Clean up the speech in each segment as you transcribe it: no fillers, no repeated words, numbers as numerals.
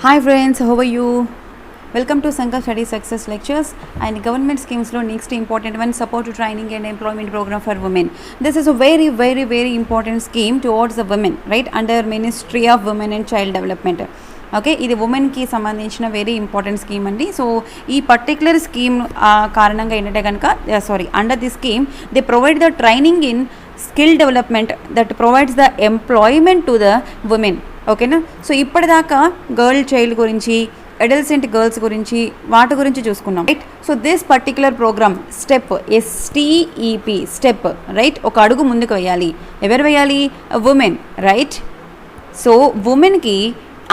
Hi friends, how are you? Welcome to Sanka Study Success Lectures and government schemes lo next important one, support to training and employment program for women. This is a very important scheme towards the women, right, under Ministry of Women and Child Development. Okay, ఇది ఉమెన్కి సంబంధించిన very important scheme అండి. So ఈ particular scheme కారణంగా ఏంటంటే కనుక under the scheme they provide the training in skill development that provides the employment to the women. ఓకేనా, so ఇప్పటిదాకా గర్ల్ చైల్డ్ గురించి, అడల్సెంట్ గర్ల్స్ గురించి, వాటి గురించి చూసుకున్నాం, right. So this particular programme step STEP step, right, ఒక అడుగు ముందుకు వేయాలి. ఎవరు వేయాలి? Women, right. సో ఉమెన్కి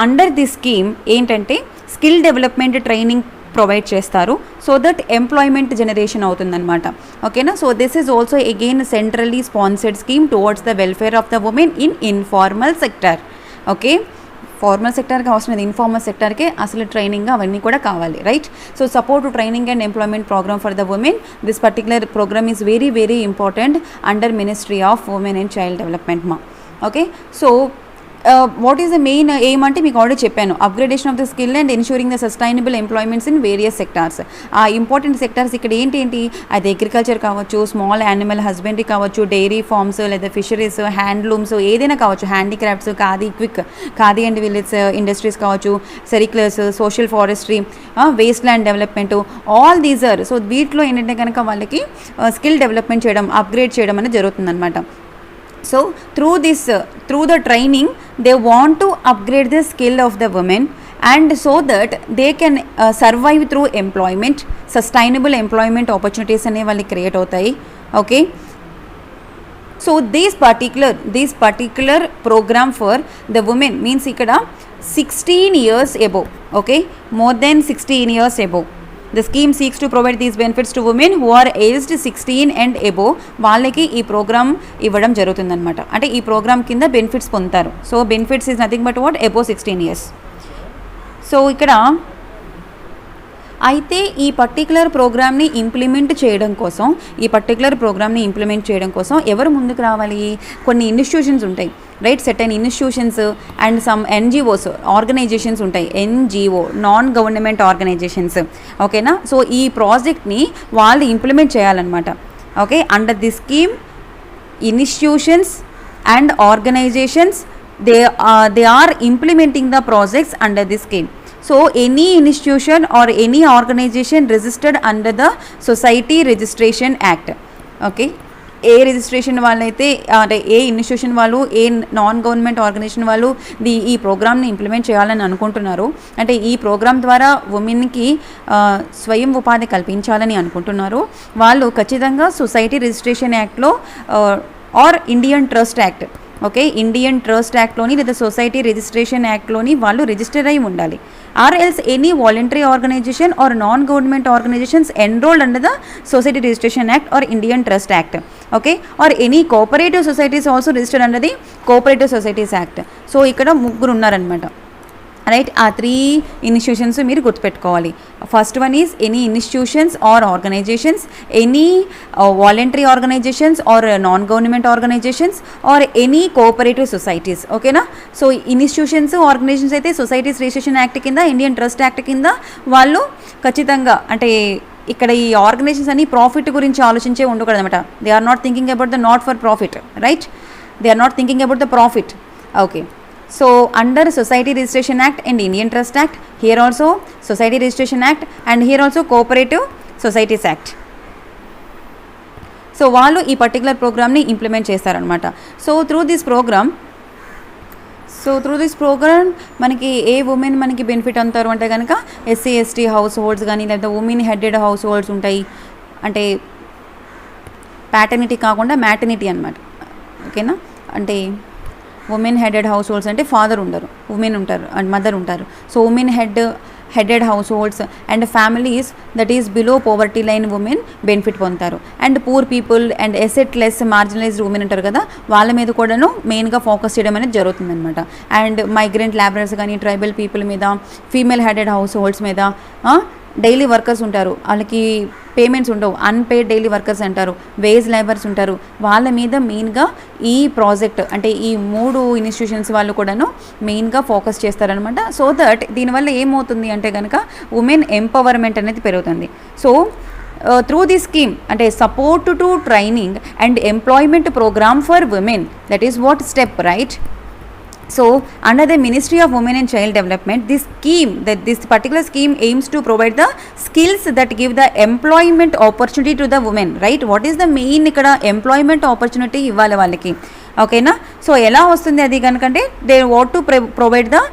అండర్ ది స్కీమ్ ఏంటంటే స్కిల్ డెవలప్మెంట్ ట్రైనింగ్ ప్రొవైడ్ చేస్తారు, సో దట్ ఎంప్లాయ్మెంట్ జనరేషన్ అవుతుందన్నమాట. ఓకేనా, so this is also again centrally sponsored scheme towards the welfare of the women in informal sector. Okay, formal సెక్టర్కి అవసరం లేదు, informal సెక్టర్కే అసలు training అవన్నీ కూడా కావాలి, right. So support to training and employment programme for the women. This particular programme is very important under ministry of women and child development మా. Okay, so what is the main aim అంటే మీకు already చెప్పాను, upgradation of the skill and ensuring the sustainable employments in various sectors. ఆ important sectors ఇక్కడ ఏంటి, అది agriculture కావచ్చు, small animal husbandry కావచ్చు, డైరీ ఫార్మ్స్ లేదా ఫిషరీస్, హ్యాండ్లూమ్స్, ఏదైనా కావచ్చు, handicrafts, khadi and village industries కావచ్చు, sericulture, social forestry, waste land development, all these are. So వీటిలో ఏంటంటే కనుక వాళ్ళకి స్కిల్ డెవలప్మెంట్ చేయడం, అప్గ్రేడ్ చేయడం అనేది జరుగుతుందన్నమాట. So through the training they want to upgrade the skill of the women, and so that they can survive through employment, sustainable employment opportunities ane valli create avutayi. Okay, so this particular program for the women means ikkada 16 years above. Okay, more than 16 years above. The scheme seeks to provide these benefits to women who are aged 16 and above. వాళ్ళకి ఈ programme ఇవ్వడం జరుగుతుందన్నమాట. అంటే ఈ programme కింద benefits పొందుతారు. So benefits is nothing but what, above 16 years. So ఇక్కడ అయితే ఈ పర్టికులర్ ప్రోగ్రామ్ని ఇంప్లిమెంట్ చేయడం కోసం ఎవరు ముందుకు రావాలి? కొన్ని ఇన్స్టిట్యూషన్స్ ఉంటాయి, right, certain institutions and some NGOs organisations ఉంటాయి, NGO నాన్ గవర్నమెంట్ ఆర్గనైజేషన్స్. ఓకేనా, సో ఈ ప్రాజెక్ట్ని వాళ్ళు ఇంప్లిమెంట్ చేయాలన్నమాట. Okay, under the scheme institutions and organisations they are implementing the projects under this scheme. So any institution or any organization registered under the Society Registration Act. Okay, A registration వాళ్ళైతే అంటే ఏ institution వాళ్ళు, ఏ non government organisation వాళ్ళు ఈ ప్రోగ్రామ్ని implement చేయాలని అనుకుంటున్నారు, అంటే ఈ ప్రోగ్రామ్ ద్వారా ఉమెన్కి స్వయం ఉపాధి కల్పించాలని అనుకుంటున్నారు, వాళ్ళు ఖచ్చితంగా సొసైటీ రిజిస్ట్రేషన్ యాక్ట్లో or Indian trust act, okay, Indian trust యాక్ట్లోని లేదా సొసైటీ రిజిస్ట్రేషన్ యాక్ట్లోని వాళ్ళు రిజిస్టర్ అయి ఉండాలి. Or else any voluntary organisation or non government organisations enrolled under the society registration act or Indian trust act. Okay, or any cooperative societies also registered under the cooperative societies act. So ఇక్కడ ముగ్గురు ఉన్నారనమాట, రైట్. ఆ 3 institutions మీరు గుర్తుపెట్టుకోవాలి. First one is any institutions or organisations, any voluntary organisations or non government organisations or any cooperative societies. ఓకేనా, so institutions, organisations అయితే societies registration act కింద, ఇండియన్ ట్రస్ట్ యాక్ట్ కింద వాళ్ళు ఖచ్చితంగా, అంటే ఇక్కడ ఈ ఆర్గనైజేషన్స్ అన్ని ప్రాఫిట్ గురించి ఆలోచించే ఉండకూడదు అనమాట. They are not thinking about the not for profit, right, they are not thinking about the profit. Okay, so under Society Registration Act and Indian Trust Act, here also Society Registration Act and here also Cooperative Societies Act. So వాళ్ళు ఈ particular ప్రోగ్రామ్ని implement చేస్తారనమాట. So through this programme మనకి ఏ women మనకి benefit అంటారు అంటే కనుక SC/ST house holds కానీ, లేదా ఉమెన్ హెడెడ్ హౌస్ హోల్డ్స్ ఉంటాయి, అంటే ప్యాటర్నిటీ కాకుండా మ్యాటర్నిటీ అనమాట. ఓకేనా, అంటే ఉమెన్ హెడెడ్ హౌస్ హోల్డ్స్ అంటే ఫాదర్ ఉండరు, ఉమెన్ ఉంటారు అండ్ మదర్ ఉంటారు. So women headed households and families that is below poverty line women benefit పొందుతారు. And poor people and asset less marginalised women ఉంటారు కదా, వాళ్ళ మీద కూడాను మెయిన్గా ఫోకస్ చేయడం అనేది జరుగుతుందన్నమాట. అండ్ మైగ్రెంట్ లేబరర్స్ కానీ, ట్రైబల్ పీపుల్ మీద, ఫీమేల్ హెడెడ్ హౌస్ హోల్డ్స్ మీద, డైలీ వర్కర్స్ ఉంటారు, వాళ్ళకి పేమెంట్స్ ఉండవు, అన్పెయిడ్ డైలీ వర్కర్స్ అంటారు, వేజ్ లేబర్స్ ఉంటారు, వాళ్ళ మీద మెయిన్గా ఈ ప్రాజెక్ట్ అంటే ఈ 3 ఇన్స్టిట్యూషన్స్ వాళ్ళు కూడాను మెయిన్గా ఫోకస్ చేస్తారనమాట. సో దట్ దీనివల్ల ఏమవుతుంది అంటే కనుక ఉమెన్ ఎంపవర్మెంట్ అనేది పెరుగుతుంది. సో త్రూ దిస్ స్కీమ్ అంటే support to training and employment programme for women, that is what step, right? So, under the Ministry of Women and Child Development, this particular scheme aims to provide the skills that give the employment opportunity to the women, right? What is the main ikkada employment opportunity ఇవ్వాలి వాళ్ళకి, ఓకేనా? So ఎలా వస్తుంది అది కనుకంటే they want to provide the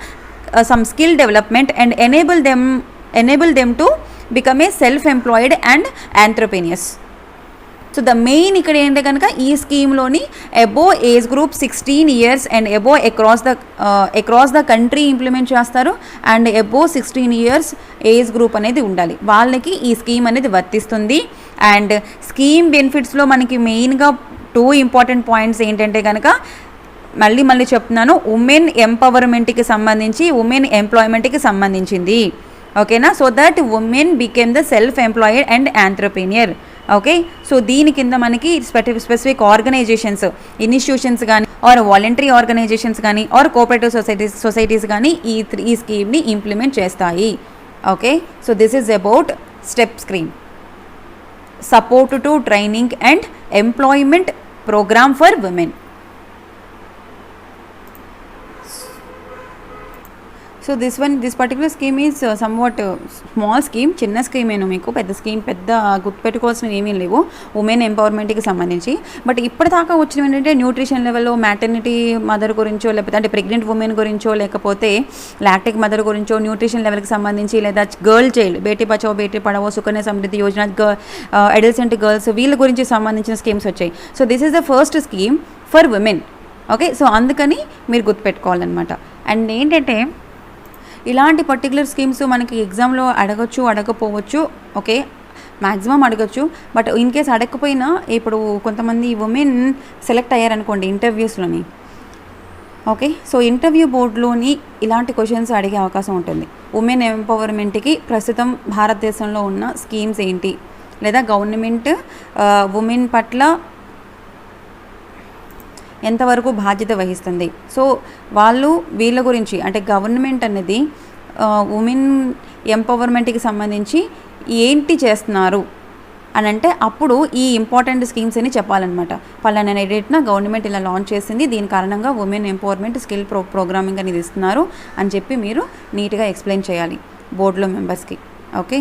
some skill development and enable them to become a self-employed and entrepreneurs. So the main ఇక్కడ ఏంటంటే కనుక ఈ స్కీమ్లోని above age group 16 years and above across the country implement చేస్తారు. And above 16 years age group అనేది ఉండాలి, వాళ్ళకి ఈ స్కీమ్ అనేది వర్తిస్తుంది. అండ్ స్కీమ్ బెనిఫిట్స్లో మనకి మెయిన్గా 2 ఇంపార్టెంట్ పాయింట్స్ ఏంటంటే కనుక మళ్ళీ చెప్తున్నాను, ఉమెన్ ఎంపవర్మెంట్కి సంబంధించి, ఉమెన్ ఎంప్లాయ్మెంట్కి సంబంధించింది, ఓకేనా? So that women became the self employed and entrepreneur. Okay, so దీని కింద మనకి స్పెసిఫిక్ ఆర్గనైజేషన్స్, ఇన్స్టిట్యూషన్స్ కానీ ఆర్ వాలంటరీ ఆర్గనైజేషన్స్ కానీ ఆర్ కోఆపరేటివ్ సొసైటీస్ కానీ ఈ స్కీమ్ని ఇంప్లిమెంట్ చేస్తాయి. Okay, so this is about step scheme, support to training and employment programme for women. So this particular scheme is somewhat small scheme, చిన్న స్కీమేను, మీకు పెద్ద స్కీమ్ పెద్ద గుర్తుపెట్టుకోవాల్సినవి ఏమీ లేవు ఉమెన్ ఎంపవర్మెంట్కి సంబంధించి. బట్ ఇప్పటిదాకా వచ్చినవి ఏంటంటే న్యూట్రిషన్ లెవెల్లో మ్యాటర్నిటీ మదర్ గురించో, లేకపోతే అంటే ప్రెగ్నెంట్ ఉమెన్ గురించో, లేకపోతే లాక్టిక్ మదర్ గురించో, న్యూట్రిషన్ లెవెల్కి సంబంధించి, లేదా girl child Beti Bachao Beti Padhao, Sukanya Samriddhi Yojana, adolescent girls వీళ్ళ గురించి సంబంధించిన స్కీమ్స్ వచ్చాయి. So this is the first scheme for women. Okay, so అందుకని మీరు గుర్తుపెట్టుకోవాలన్నమాట. అండ్ ఏంటంటే ఇలాంటి పర్టికులర్ స్కీమ్స్ మనకి ఎగ్జామ్లో అడగకపోవచ్చు, ఓకే, మ్యాక్సిమం అడగచ్చు. బట్ ఇన్ కేస్ అడగకపోయినా ఇప్పుడు కొంతమంది ఉమెన్ సెలెక్ట్ అయ్యారనుకోండి ఇంటర్వ్యూస్లోని, ఓకే, సో ఇంటర్వ్యూ బోర్డులోని ఇలాంటి క్వశ్చన్స్ అడిగే అవకాశం ఉంటుంది. ఉమెన్ ఎంపవర్మెంట్కి ప్రస్తుతం భారతదేశంలో ఉన్న స్కీమ్స్ ఏంటి, లేదా గవర్నమెంట్ ఉమెన్ పట్ల ఎంతవరకు బాధ్యత వహిస్తుంది. సో వీళ్ళ గురించి అంటే గవర్నమెంట్ అనేది ఉమెన్ ఎంపవర్మెంట్కి సంబంధించి ఏంటి చేస్తున్నారు అని అంటే అప్పుడు ఈ ఇంపార్టెంట్ స్కీమ్స్ అని చెప్పాలన్నమాట. పలానా డేట్న గవర్నమెంట్ ఇలా లాంచ్ చేసింది, దీని కారణంగా ఉమెన్ ఎంపవర్మెంట్ స్కిల్ ప్రోగ్రామింగ్ అనేది ఇస్తున్నారు అని చెప్పి మీరు నీట్గా ఎక్స్ప్లెయిన్ చేయాలి బోర్డులో మెంబర్స్కి. ఓకే.